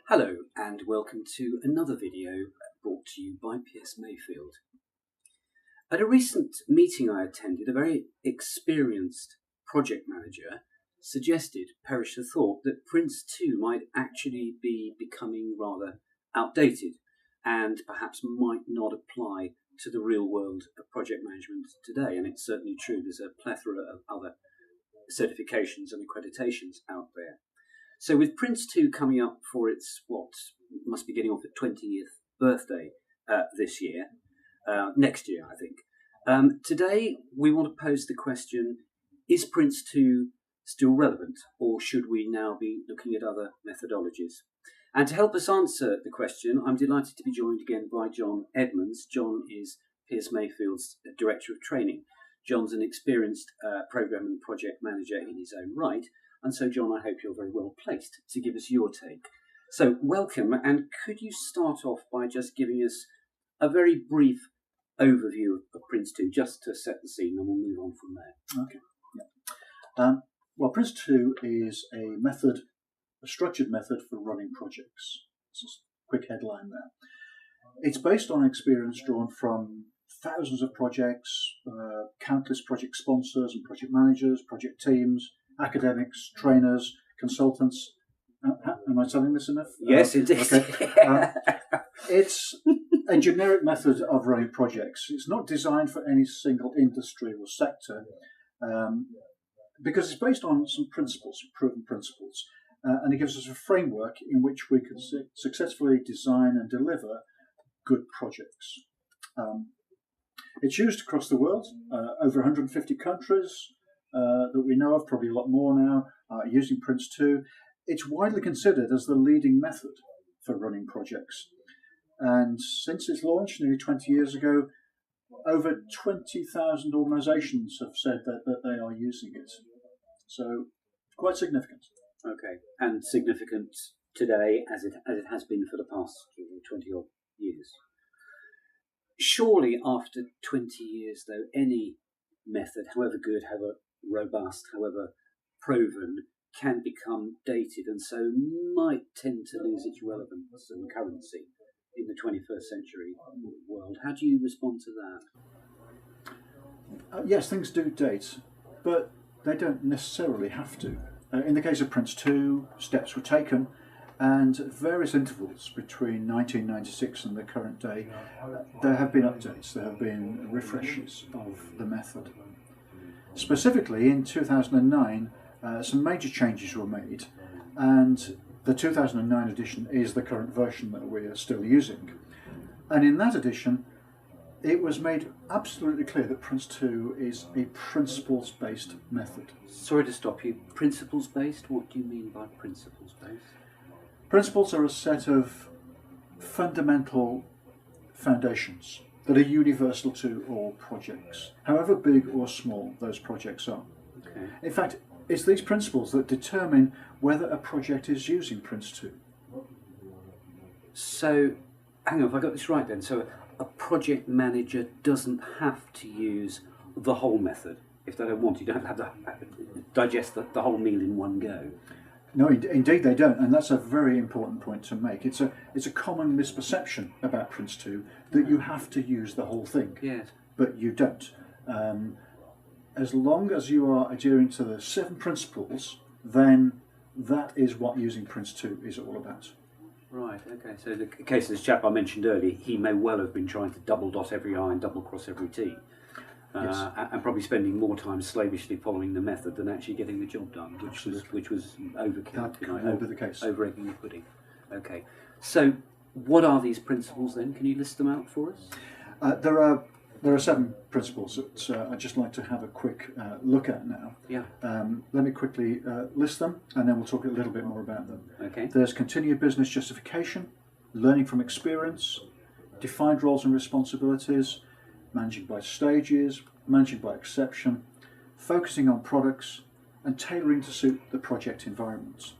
Hello and welcome to another video brought to you by PS Mayfield. At a recent meeting I attended, a very experienced project manager suggested, perish the thought, that PRINCE2 might actually be becoming rather outdated and perhaps might not apply to the real world of project management today. And it's certainly true, there's a plethora of other certifications and accreditations out there. So with PRINCE2 coming up for its, must be getting off its 20th birthday this year, next year I think. Today we want to pose the question, is PRINCE2 still relevant, or should we now be looking at other methodologies? And to help us answer the question, I'm delighted to be joined again by John Edmonds. John is PS Mayfield's Director of Training. John's an experienced program and project manager in his own right. And so, John, I hope you're very well placed to give us your take. So, welcome, and could you start off by just giving us a very brief overview of PRINCE2, just to set the scene, and we'll move on from there. Okay. Yeah. Well, PRINCE2 is a structured method for running projects. It's a quick headline there. It's based on experience drawn from thousands of projects, countless project sponsors and project managers, project teams, academics, trainers, consultants. Am I telling this enough? Yes, indeed. Okay. It's a generic method of running projects. It's not designed for any single industry or sector, because it's based on some principles, proven principles, and it gives us a framework in which we can successfully design and deliver good projects. It's used across the world, over 150 countries. That we know of, probably a lot more now, using PRINCE2. It's widely considered as the leading method for running projects. And since its launch nearly 20 years ago, over 20,000 organisations have said that they are using it. So, quite significant. Okay, and significant today as it has been for the past 20-odd years. Surely after 20 years, though, any method, however good, however robust, however proven, can become dated and so might tend to lose its relevance and currency in the 21st century world. How do you respond to that? Yes, things do date, but they don't necessarily have to. In the case of PRINCE2, steps were taken, and at various intervals between 1996 and the current day, there have been updates, there have been refreshes of the method. Specifically, in 2009, some major changes were made, and the 2009 edition is the current version that we are still using. And in that edition, it was made absolutely clear that PRINCE2 is a principles-based method. Sorry to stop you. Principles-based? What do you mean by principles-based? Principles are a set of fundamental foundations that are universal to all projects, however big or small those projects are. Okay. In fact, it's these principles that determine whether a project is using PRINCE2. So, hang on, if I got this right then, so a project manager doesn't have to use the whole method if they don't want to. You don't have to digest the whole meal in one go. No, indeed they don't, and that's a very important point to make. It's a common misperception about PRINCE2 that you have to use the whole thing. Yes. But you don't. As long as you are adhering to the 7 principles, then that is what using PRINCE2 is all about. Right, okay. So the case of this chap I mentioned earlier, he may well have been trying to double dot every I and double cross every T. Yes. And probably spending more time slavishly following the method than actually getting the job done, which was overkill. That can be the case. Over egging the pudding. Okay. So, what are these principles then? Can you list them out for us? There are 7 principles that I'd just like to have a quick look at now. Yeah. Let me quickly list them, and then we'll talk a little bit more about them. Okay. There's continued business justification, learning from experience, defined roles and responsibilities, managing by stages, managing by exception, focusing on products, and tailoring to suit the project environments.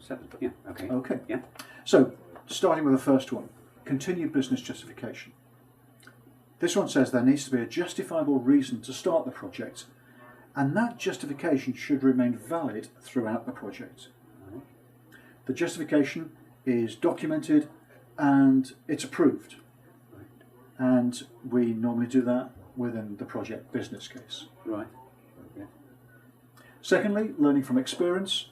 7. Yeah. Okay. Okay. Yeah. So, starting with the first one, continued business justification. This one says there needs to be a justifiable reason to start the project, and that justification should remain valid throughout the project. The justification is documented and it's approved. And we normally do that within the project business case. Right. Yeah. Secondly, learning from experience.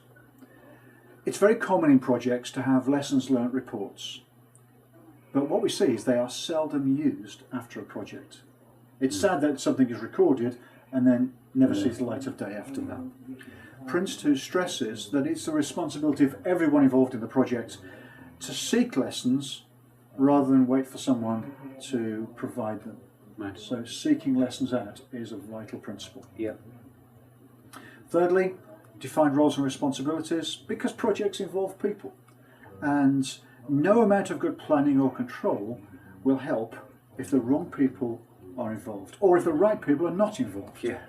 It's very common in projects to have lessons learnt reports. But what we see is they are seldom used after a project. It's sad that something is recorded and then never sees the light of day after that. PRINCE2 stresses that it's the responsibility of everyone involved in the project to seek lessons rather than wait for someone to provide them. Right. So seeking lessons out is a vital principle. Yep. Thirdly, define roles and responsibilities, because projects involve people. And no amount of good planning or control will help if the wrong people are involved, or if the right people are not involved. Yeah.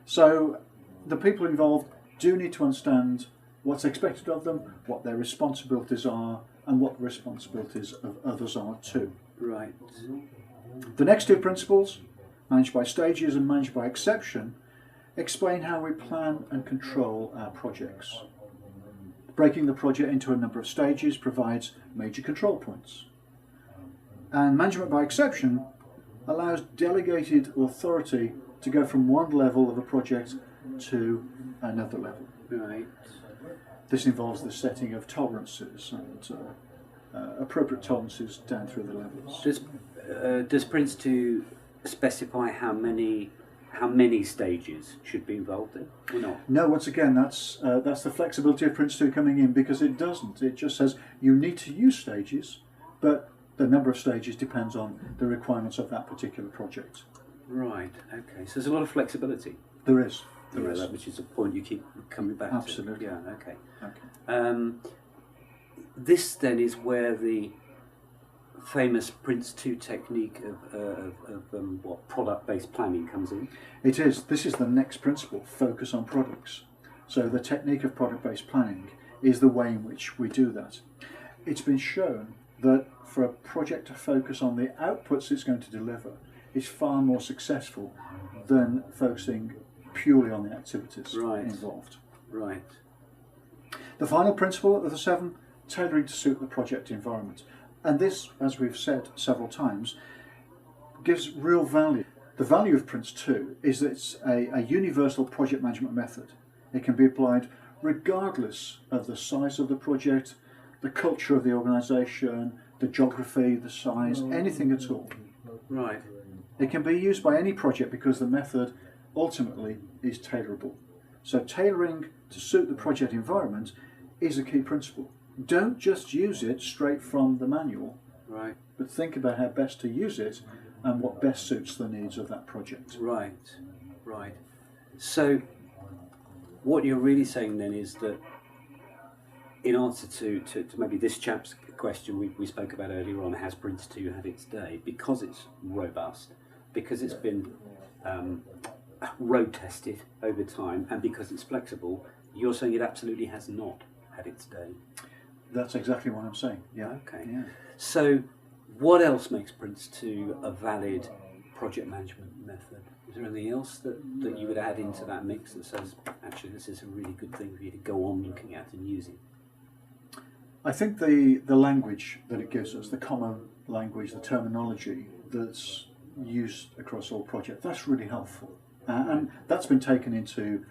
So the people involved do need to understand what's expected of them, what their responsibilities are, and what the responsibilities of others are too. Right. The next two principles, managed by stages and managed by exception, explain how we plan and control our projects. Breaking the project into a number of stages provides major control points. And management by exception allows delegated authority to go from one level of a project to another level. Right. This involves the setting of tolerances and appropriate tolerances down through the levels. Does PRINCE2 specify how many stages should be involved in, or not? No, once again, that's the flexibility of PRINCE2 coming in, because it doesn't. It just says you need to use stages, but the number of stages depends on the requirements of that particular project. Right. Okay. So there's a lot of flexibility. There is. There is, which is a point you keep coming back Absolutely. to. Yeah. Okay. Okay. This then is where the famous PRINCE2 technique of what product-based planning comes in. It is. This is the next principle, focus on products. So the technique of product-based planning is the way in which we do that. It's been shown that for a project to focus on the outputs it's going to deliver is far more successful than focusing purely on the activities involved. Right. The final principle of the 7, tailoring to suit the project environment. And this, as we've said several times, gives real value. The value of PRINCE2 is that it's a universal project management method. It can be applied regardless of the size of the project, the culture of the organisation, the geography, the size, anything at all. Right. It can be used by any project because the method ultimately is tailorable. So tailoring to suit the project environment is a key principle. Don't just use it straight from the manual, right, but think about how best to use it and what best suits the needs of that project. Right, right. So what you're really saying then is that in answer to maybe this chap's question we spoke about earlier on, has PRINCE2 had its day? Because it's robust, because it's been road tested over time, and because it's flexible, you're saying it absolutely has not had its day. That's exactly what I'm saying. Yeah. Okay. Yeah. So, what else makes PRINCE2 a valid project management method? Is there anything else that you would add into that mix that says, actually, this is a really good thing for you to go on looking at and using? I think the language that it gives us, the common language, the terminology that's used across all projects, that's really helpful. And that's been taken into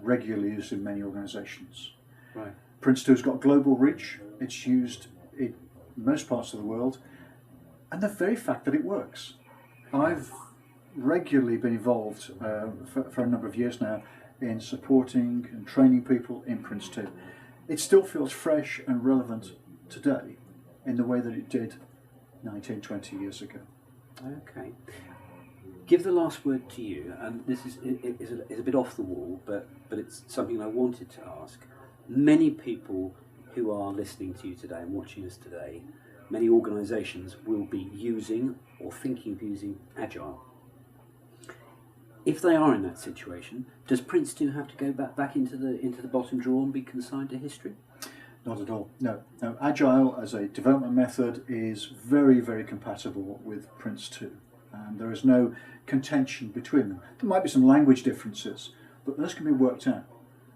regular use in many organisations. Right. PRINCE2's got global reach. It's used in most parts of the world, and the very fact that it works. I've regularly been involved for a number of years now in supporting and training people in PRINCE2. It still feels fresh and relevant today in the way that it did 19, 20 years ago. Okay. Give the last word to you, and this is a bit off the wall, but it's something I wanted to ask. Many people who are listening to you today and watching us today, many organisations will be using or thinking of using Agile. If they are in that situation, does PRINCE2 have to go back into the bottom drawer and be consigned to history? Not at all. No. Agile as a development method is very, very compatible with PRINCE2. And there is no contention between them. There might be some language differences, but those can be worked out.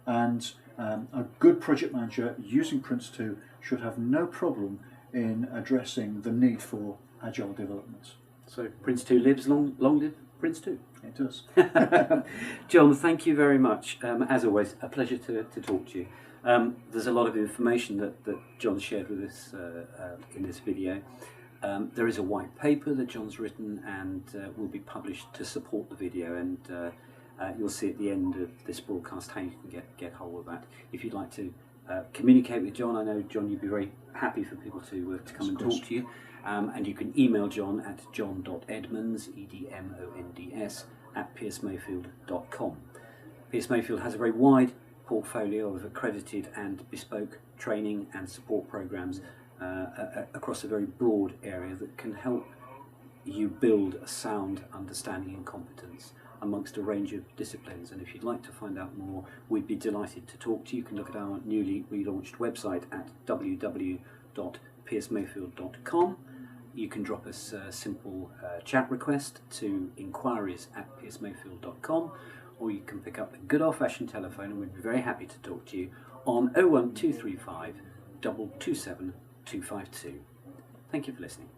And A good project manager using PRINCE2 should have no problem in addressing the need for agile development. So PRINCE2 lives, long live PRINCE2. It does. John, thank you very much. As always, a pleasure to talk to you. There's a lot of information that John shared with us in this video. There is a white paper that John's written and will be published to support the video, and you'll see at the end of this broadcast how you can get hold of that. If you'd like to communicate with John, I know, John, you'd be very happy for people to come and talk to you. And you can email John at john.edmonds, EDMONDS, at piercemayfield.com. Pierce Mayfield has a very wide portfolio of accredited and bespoke training and support programs across a very broad area that can help you build a sound understanding and competence amongst a range of disciplines. And if you'd like to find out more, we'd be delighted to talk to you. You can look at our newly relaunched website at www.piercemayfield.com. You can drop us a simple chat request to inquiries@piercemayfield.com, or you can pick up the good old-fashioned telephone, and we'd be very happy to talk to you on 01235 227 252. Thank you for listening.